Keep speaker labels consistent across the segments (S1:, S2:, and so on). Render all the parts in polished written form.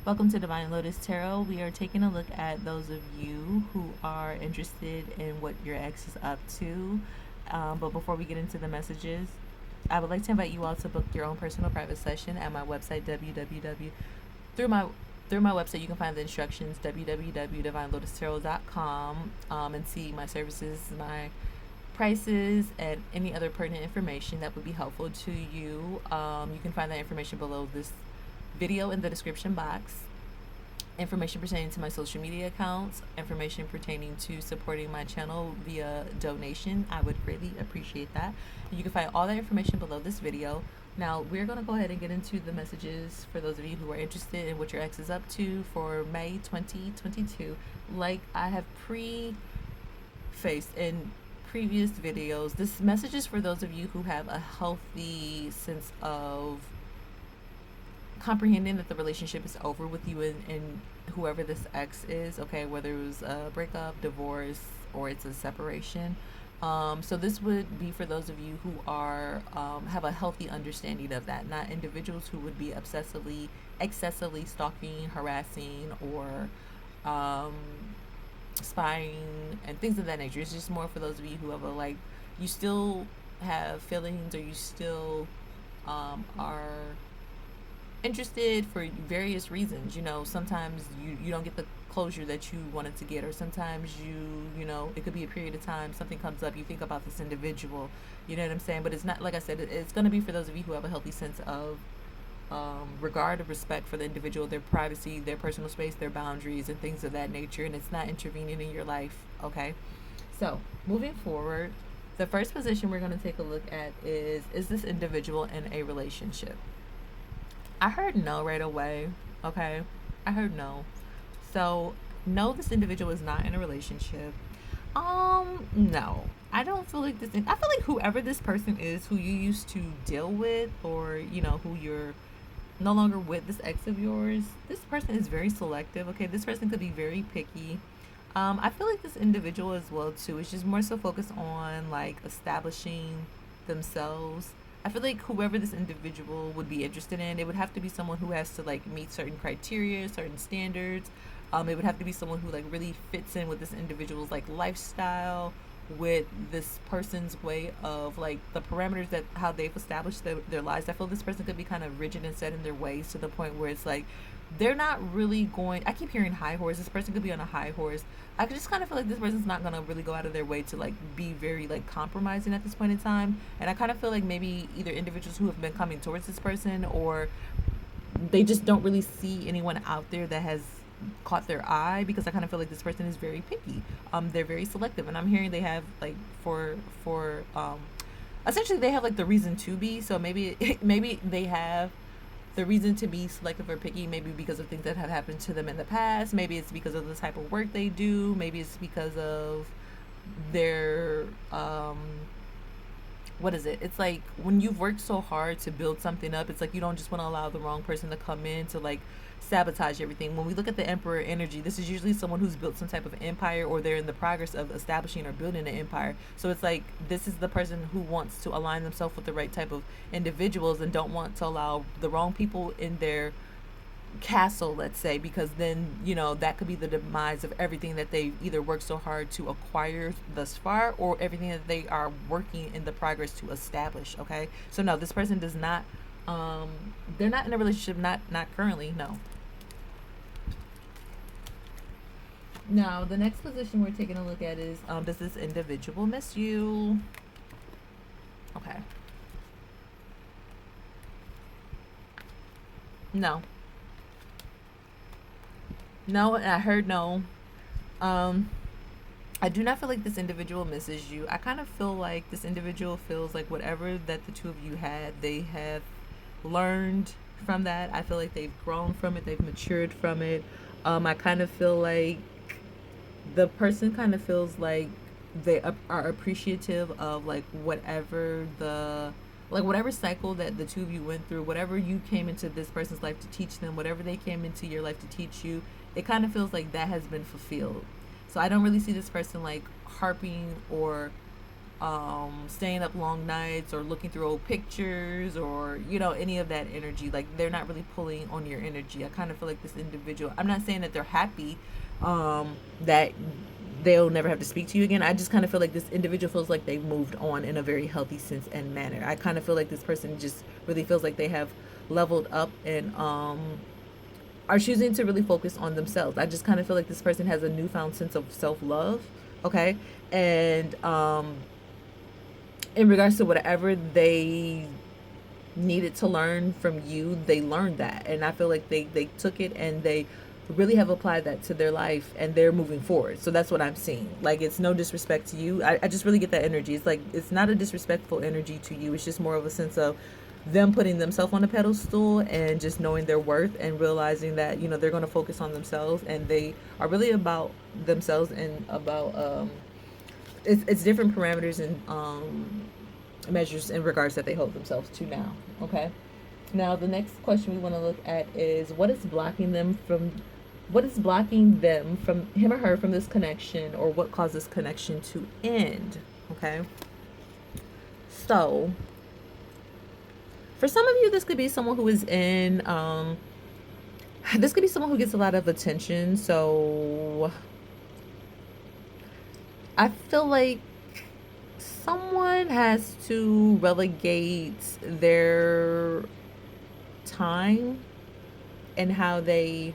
S1: Welcome to Divine Lotus Tarot. We are taking a look at those of you who are interested in what your ex is up to. But before we get into the messages, I would like to invite you all to book your own personal private session at my website www through my through my website. You can find the instructions www.divinelotustarot.com, and see my services, my prices, and any other pertinent information that would be helpful to you. You can find that information below this video in the description box. Information pertaining to my social media accounts, information pertaining to supporting my channel via donation. I would greatly appreciate that. You can find all that information below this video. Now, we're going to go ahead and get into the messages for those of you who are interested in what your ex is up to for May 2022. Like I have prefaced in previous videos, this message is for those of you who have a healthy sense of comprehending that the relationship is over with you and whoever this ex is, okay, whether it was a breakup, divorce, or it's a separation. So this would be for those of you who are have a healthy understanding of that, not individuals who would be excessively stalking, harassing, or spying and things of that nature. It's just more for those of you who have you still have feelings, or you still are interested for various reasons. Sometimes you don't get the closure that you wanted to get, or sometimes it could be a period of time, something comes up, you think about this individual, you know what I'm saying? But it's not, like I said, it's going to be for those of you who have a healthy sense of regard and respect for the individual, their privacy, their personal space, their boundaries, and things of that nature, and it's not intervening in your life, okay? So, moving forward, the first position we're going to take a look at is this individual in a relationship? I heard no right away. Okay. I heard no. So, no, this individual is not in a relationship. No. I don't feel like I feel like whoever this person is who you used to deal with, or, who you're no longer with, this ex of yours, this person is very selective. Okay. This person could be very picky. I feel like this individual as well too is just more so focused on like establishing themselves. I feel like whoever this individual would be interested in, it would have to be someone who has to like meet certain criteria, certain standards. It would have to be someone who like really fits in with this individual's like lifestyle, with this person's way of like the parameters that how they've established their lives. I feel this person could be kind of rigid and set in their ways to the point where it's like they're not really going. I keep hearing high horse. This person could be on a high horse. I could just kind of feel like this person's not gonna really go out of their way to like be very like compromising at this point in time. And I kind of feel like maybe either individuals who have been coming towards this person, or they just don't really see anyone out there that has caught their eye, because I kind of feel like this person is very picky. They're very selective, and I'm hearing they have like for essentially they have like the reason to be. So maybe maybe they have the reason to be selective or picky, maybe because of things that have happened to them in the past. Maybe it's because of the type of work they do. Maybe it's because of their what is it? It's like when you've worked so hard to build something up, it's like you don't just want to allow the wrong person to come in to like sabotage everything. When we look at the emperor energy, this is usually someone who's built some type of empire, or they're in the progress of establishing or building an empire. So it's like this is the person who wants to align themselves with the right type of individuals, and don't want to allow the wrong people in their castle, let's say, because then that could be the demise of everything that they either worked so hard to acquire thus far, or everything that they are working in the progress to establish. Okay, so no, this person does not they're not in a relationship, not currently, no. Now the next position we're taking a look at is does this individual miss you? Okay. No. No, and I heard no. Um, I do not feel like this individual misses you. I kind of feel like this individual feels like whatever that the two of you had, they have learned from that. I feel like they've grown from it, they've matured from it. I kind of feel like the person kind of feels like they are appreciative of like whatever cycle that the two of you went through, whatever you came into this person's life to teach them, whatever they came into your life to teach you. It kind of feels like that has been fulfilled. So I don't really see this person like harping or staying up long nights or looking through old pictures or any of that energy. Like they're not really pulling on your energy. I kind of feel like this individual, I'm not saying that they're happy that they'll never have to speak to you again. I just kind of feel like this individual feels like they've moved on in a very healthy sense and manner. I kind of feel like this person just really feels like they have leveled up and are choosing to really focus on themselves. I just kind of feel like this person has a newfound sense of self-love, okay? And in regards to whatever they needed to learn from you, they learned that. And I feel like they took it and they really have applied that to their life and they're moving forward. So that's what I'm seeing. Like, it's no disrespect to you. I just really get that energy. It's like, it's not a disrespectful energy to you. It's just more of a sense of them putting themselves on a pedestal and just knowing their worth and realizing that, they're going to focus on themselves and they are really about themselves and about, it's different parameters and measures in regards that they hold themselves to now. Okay. Now the next question we want to look at is what is blocking them from him or her from this connection, or what caused this connection to end. Okay. So for some of you, this could be someone who is in this could be someone who gets a lot of attention. So I feel like someone has to relegate their time and how they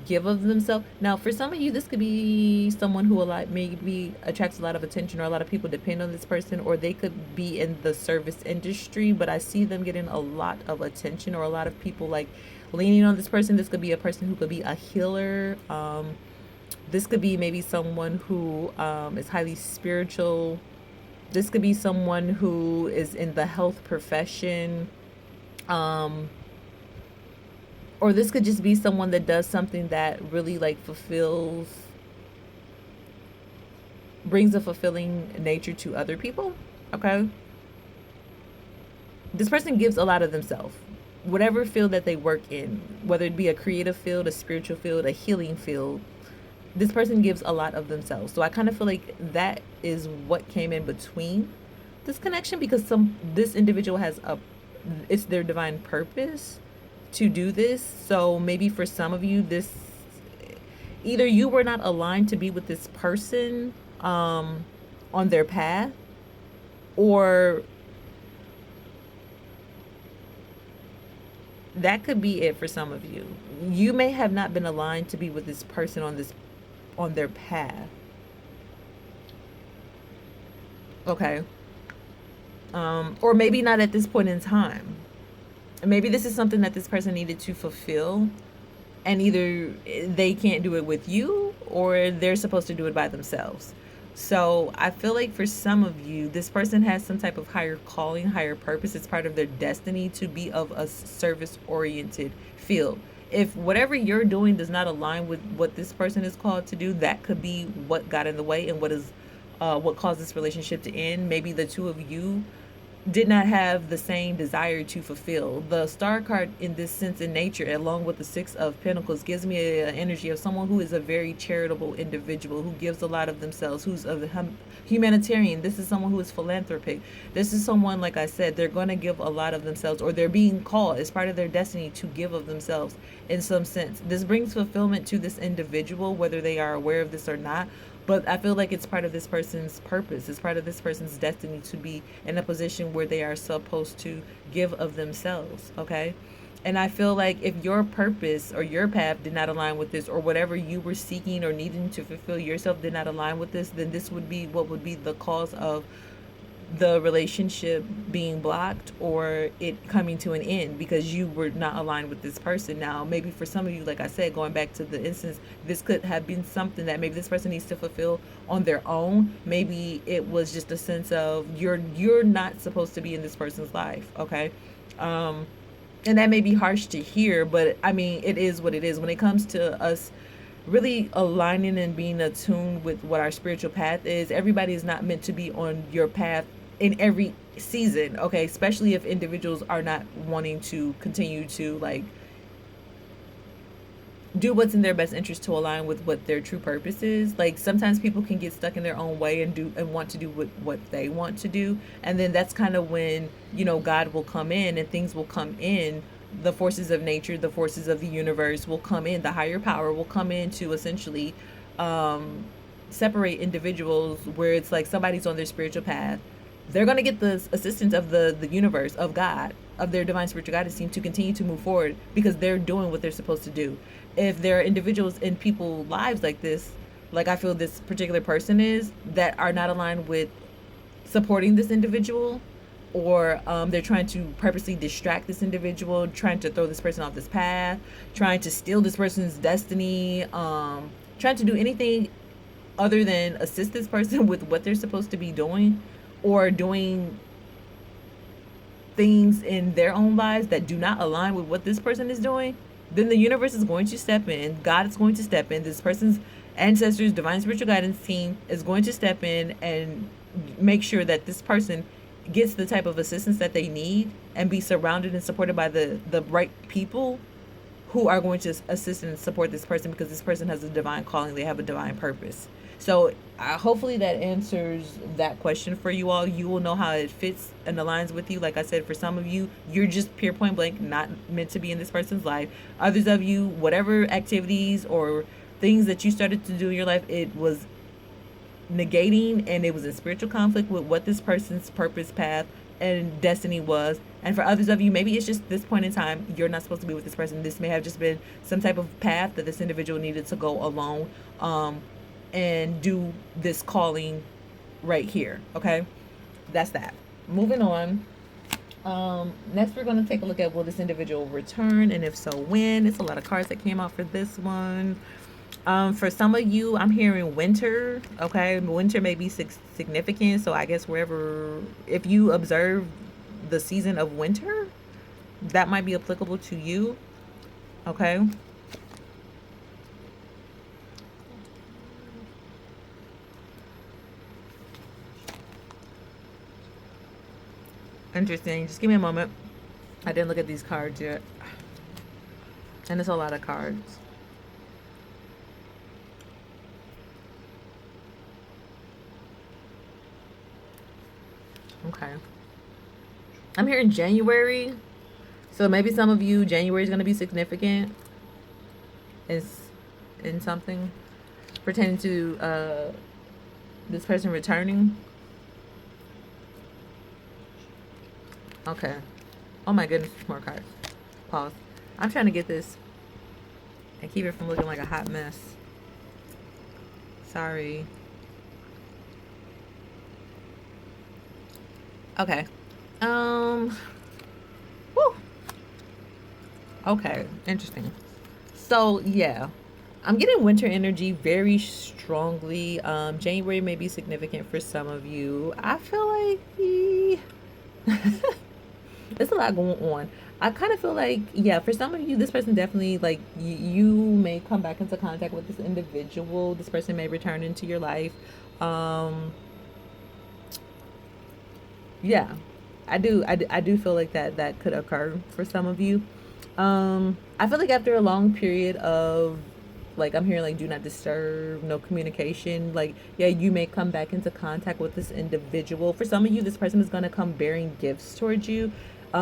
S1: give of themselves. Now, for some of you, this could be someone who maybe attracts a lot of attention, or a lot of people depend on this person, or they could be in the service industry, but I see them getting a lot of attention, or a lot of people like leaning on this person. This could be a person who could be a healer. This could be maybe someone who is highly spiritual. This could be someone who is in the health profession. Or this could just be someone that does something that really like brings a fulfilling nature to other people. Okay. This person gives a lot of themselves. Whatever field that they work in, whether it be a creative field, a spiritual field, a healing field, this person gives a lot of themselves. So I kind of feel like that is what came in between this connection, because this individual it's their divine purpose to do this. So maybe for some of you, this either you were not aligned to be with this person on their path, or that could be it for some of you. You may have not been aligned to be with this person on their path. Okay. Or maybe not at this point in time. Maybe this is something that this person needed to fulfill, and either they can't do it with you or they're supposed to do it by themselves. So I feel like for some of you, this person has some type of higher calling, higher purpose. It's part of their destiny to be of a service-oriented field. If whatever you're doing does not align with what this person is called to do, that could be what got in the way and what caused this relationship to end. Maybe the two of you did not have the same desire to fulfill. The star card in this sense in nature, along with the Six of Pentacles, gives me an energy of someone who is a very charitable individual, who gives a lot of themselves, who's a humanitarian. This is someone who is philanthropic. This is someone, like I said, they're going to give a lot of themselves, or they're being called as part of their destiny to give of themselves in some sense. This brings fulfillment to this individual, whether they are aware of this or not. But I feel like it's part of this person's purpose. It's part of this person's destiny to be in a position where they are supposed to give of themselves, okay? And I feel like if your purpose or your path did not align with this, or whatever you were seeking or needing to fulfill yourself did not align with this, then this would be what would be the cause of the relationship being blocked or it coming to an end, because you were not aligned with this person. Now, maybe for some of you, like I said, going back to the instance, this could have been something that maybe this person needs to fulfill on their own. Maybe it was just a sense of you're not supposed to be in this person's life, okay? And that may be harsh to hear, but I mean, it is what it is. When it comes to us really aligning and being attuned with what our spiritual path is, everybody is not meant to be on your path in every season, okay? Especially if individuals are not wanting to continue to like do what's in their best interest to align with what their true purpose is. Like sometimes people can get stuck in their own way and do and want to do what they want to do, and then that's kind of when God will come in and things will come in. The forces of nature, the forces of the universe will come in. The higher power will come in to essentially um, separate individuals where it's like somebody's on their spiritual path. They're going to get the assistance of the universe, of God, of their divine spiritual guidance team to continue to move forward because they're doing what they're supposed to do. If there are individuals in people's lives like this, like I feel this particular person is, that are not aligned with supporting this individual, or they're trying to purposely distract this individual, trying to throw this person off this path, trying to steal this person's destiny, trying to do anything other than assist this person with what they're supposed to be doing, or doing things in their own lives that do not align with what this person is doing, then the universe is going to step in. God is going to step in. This person's ancestors, divine spiritual guidance team is going to step in and make sure that this person gets the type of assistance that they need and be surrounded and supported by the right people who are going to assist and support this person, because this person has a divine calling, they have a divine purpose. So hopefully that answers that question for you all. You will know how it fits and aligns with you. Like I said, for some of you, you're just pure point blank not meant to be in this person's life. Others of you, whatever activities or things that you started to do in your life, it was negating and it was in spiritual conflict with what this person's purpose, path, and destiny was. And for others of you, maybe it's just this point in time you're not supposed to be with this person. This may have just been some type of path that this individual needed to go alone, and do this calling right here. Okay, that's that. Moving on. Next we're going to take a look at, will this individual return, and if so, when? It's a lot of cards that came out for this one. For some of you, I'm hearing winter. Okay, winter may be significant, so I guess wherever, if you observe the season of winter, that might be applicable to you. Okay. Interesting. Just give me a moment. I didn't look at these cards yet, and it's a lot of cards. Okay. I'm hearing January. So maybe some of you, January is going to be significant. Is in something pertaining to this person returning. Okay. Oh my goodness, more cards. Pause. I'm trying to get this and keep it from looking like a hot mess. Sorry. Okay. Whew. Okay, interesting. So yeah, I'm getting winter energy very strongly. January may be significant for some of you. I feel like there's a lot going on. I kind of feel like, yeah, for some of you, this person definitely, like, you may come back into contact with this individual. This person may return into your life. Um, yeah, I do feel like that could occur for some of you. I feel like after a long period of, like, I'm hearing like do not disturb, no communication, like, yeah, you may come back into contact with this individual. For some of you, this person is going to come bearing gifts towards you.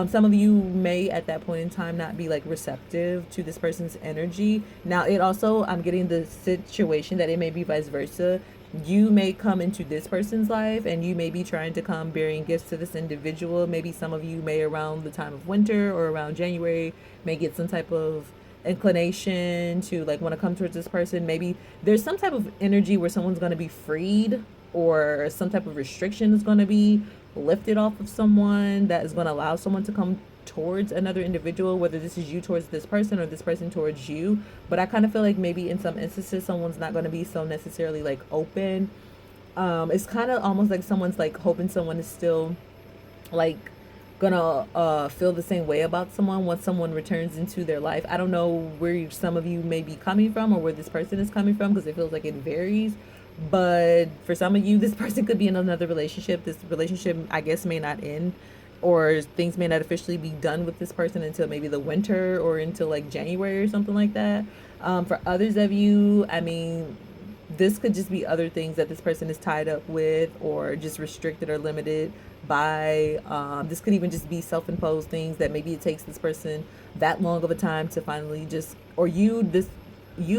S1: Some of you may at that point in time not be like receptive to this person's energy. Now it also, I'm getting the situation that it may be vice versa. You may come into this person's life and you may be trying to come bearing gifts to this individual. Maybe some of you may, around the time of winter or around January, may get some type of inclination to like want to come towards this person. Maybe there's some type of energy where someone's going to be freed, or some type of restriction is going to be lifted off of someone, that is going to allow someone to come towards another individual, whether this is you towards this person or this person towards you. But I kind of feel like maybe in some instances someone's not going to be so necessarily like open. It's kind of almost like someone's like hoping someone is still like gonna feel the same way about someone once someone returns into their life. I don't know where some of you may be coming from or where this person is coming from, because it feels like it varies. But for some of you, this person could be in another relationship. This relationship, I guess, may not end, or things may not officially be done with this person until maybe the winter or until like January or something like that. For others of you, I mean, this could just be other things that this person is tied up with or just restricted or limited by. This could even just be self-imposed things that maybe it takes this person that long of a time to finally just, or you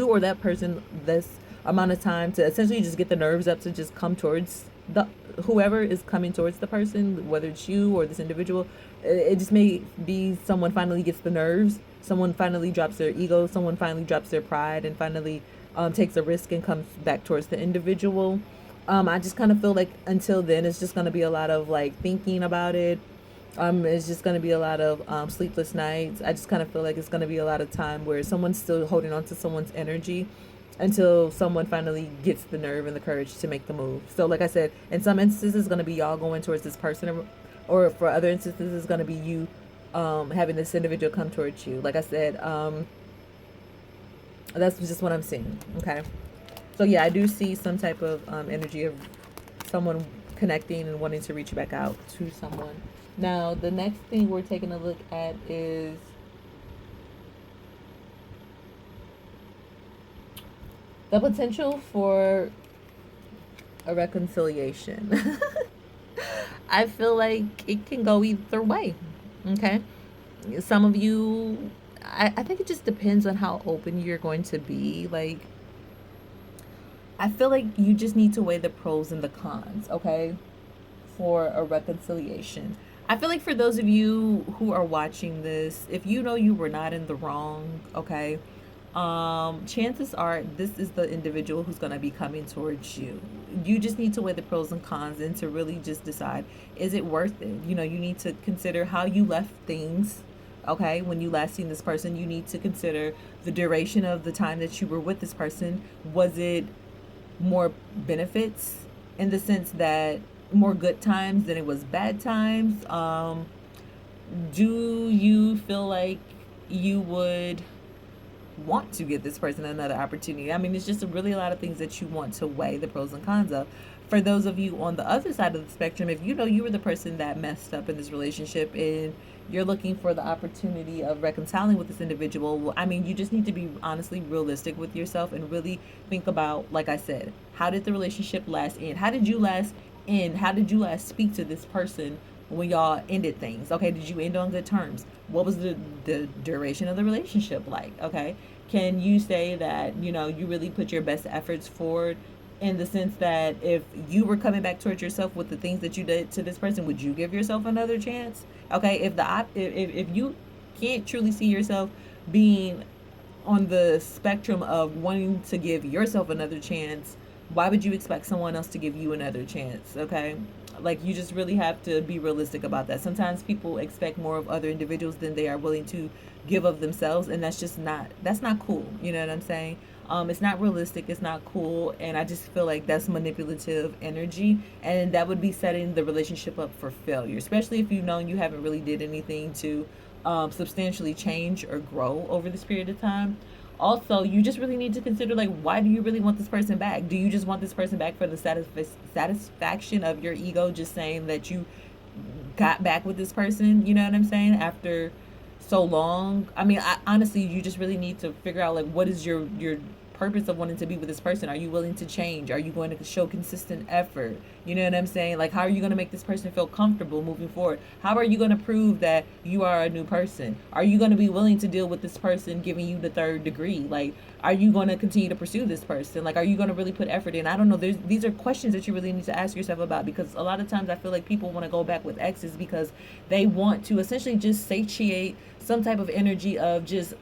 S1: or that person this amount of time to essentially just get the nerves up to just come towards the whoever is coming towards the person, whether it's you or this individual. It just may be someone finally gets the nerves, someone finally drops their ego, someone finally drops their pride, and finally takes a risk and comes back towards the individual. I just kind of feel like until then, it's just going to be a lot of like thinking about it. It's just going to be a lot of sleepless nights. I just kind of feel like it's going to be a lot of time where someone's still holding on to someone's energy until someone finally gets the nerve and the courage to make the move. So, like I said, in some instances, it's going to be y'all going towards this person, or for other instances, it's going to be you having this individual come towards you. Like I said, that's just what I'm seeing. Okay. So, yeah, I do see some type of energy of someone connecting and wanting to reach back out to someone. Now, the next thing we're taking a look at is the potential for a reconciliation. I feel like it can go either way. Okay. Some of you, I think it just depends on how open you're going to be. Like, I feel like you just need to weigh the pros and the cons, okay, for a reconciliation. I feel like for those of you who are watching this, if you know you were not in the wrong, okay, chances are this is the individual who's going to be coming towards you. You just need to weigh the pros and cons and to really just decide, is it worth it? You know, you need to consider how you left things. Okay, when you last seen this person, you need to consider the duration of the time that you were with this person. Was it more benefits in the sense that more good times than it was bad times? Do you feel like you would want to give this person another opportunity? I mean, it's just really a lot of things that you want to weigh the pros and cons of. For those of you on the other side of the spectrum, if you know you were the person that messed up in this relationship and you're looking for the opportunity of reconciling with this individual, I mean, you just need to be honestly realistic with yourself and really think about, like I said, how did the relationship last end? How did you last end? How did you last speak to this person when y'all ended things? Okay, did you end on good terms? What was the duration of the relationship like? Okay, can you say that, you know, you really put your best efforts forward, in the sense that if you were coming back towards yourself with the things that you did to this person, would you give yourself another chance? Okay, if you can't truly see yourself being on the spectrum of wanting to give yourself another chance, why would you expect someone else to give you another chance? Okay, like, you just really have to be realistic about that. Sometimes people expect more of other individuals than they are willing to give of themselves, and that's not cool. You know what I'm saying? It's not realistic, it's not cool, and I just feel like that's manipulative energy, and that would be setting the relationship up for failure, especially if you know you haven't really did anything to substantially change or grow over this period of time. Also, you just really need to consider, like, why do you really want this person back? Do you just want this person back for the satisfaction of your ego, just saying that you got back with this person? You know what I'm saying? After so long. I mean, honestly, you just really need to figure out, like, what is your purpose of wanting to be with this person? Are you willing to change? Are you going to show consistent effort? You know what I'm saying? Like, how are you going to make this person feel comfortable moving forward? How are you going to prove that you are a new person? Are you going to be willing to deal with this person giving you the third degree? Like, are you going to continue to pursue this person? Like, are you going to really put effort in? I don't know. These are questions that you really need to ask yourself about, because a lot of times I feel like people want to go back with exes because they want to essentially just satiate some type of energy of just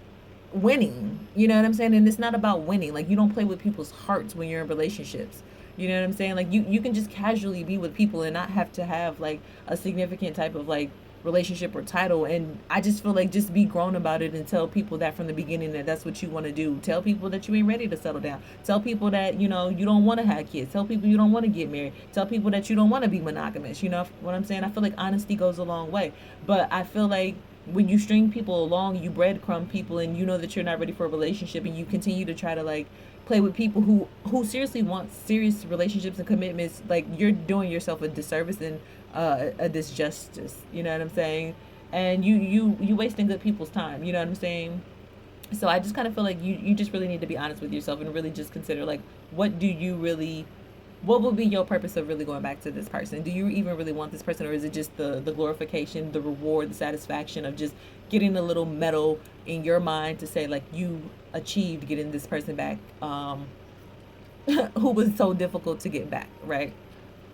S1: winning. You know what I'm saying? And it's not about winning. Like, you don't play with people's hearts when you're in relationships. You know what I'm saying? Like, you can just casually be with people and not have to have like a significant type of like relationship or title. And I just feel like, just be grown about it and tell people that from the beginning that that's what you want to do. Tell people that you ain't ready to settle down. Tell people that, you know, you don't want to have kids. Tell people you don't want to get married. Tell people that you don't want to be monogamous. You know what I'm saying? I feel like honesty goes a long way. But I feel like when you string people along, you breadcrumb people, and you know that you're not ready for a relationship, and you continue to try to like play with people who seriously want serious relationships and commitments, like, you're doing yourself a disservice and a disjustice. You know what I'm saying? And you wasting good people's time. You know what I'm saying? So I just kind of feel like you just really need to be honest with yourself and really just consider, like, what do you really, what will be your purpose of really going back to this person? Do you even really want this person, or is it just the glorification, the reward, the satisfaction of just getting a little medal in your mind to say, like, you achieved getting this person back, who was so difficult to get back, right?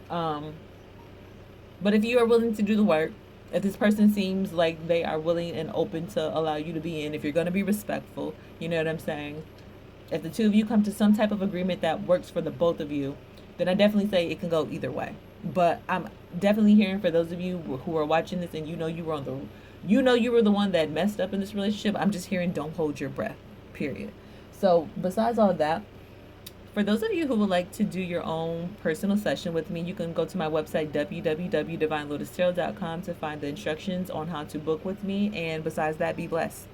S1: Um, but if you are willing to do the work, if this person seems like they are willing and open to allow you to be in, if you're going to be respectful, you know what I'm saying? If the two of you come to some type of agreement that works for the both of you, then I definitely say it can go either way. But I'm definitely hearing for those of you who are watching this and you know you were on the, you know you were the one that messed up in this relationship. I'm just hearing don't hold your breath. Period. So besides all that, for those of you who would like to do your own personal session with me, you can go to my website, www.divinelotustarot.com, to find the instructions on how to book with me. And besides that, be blessed.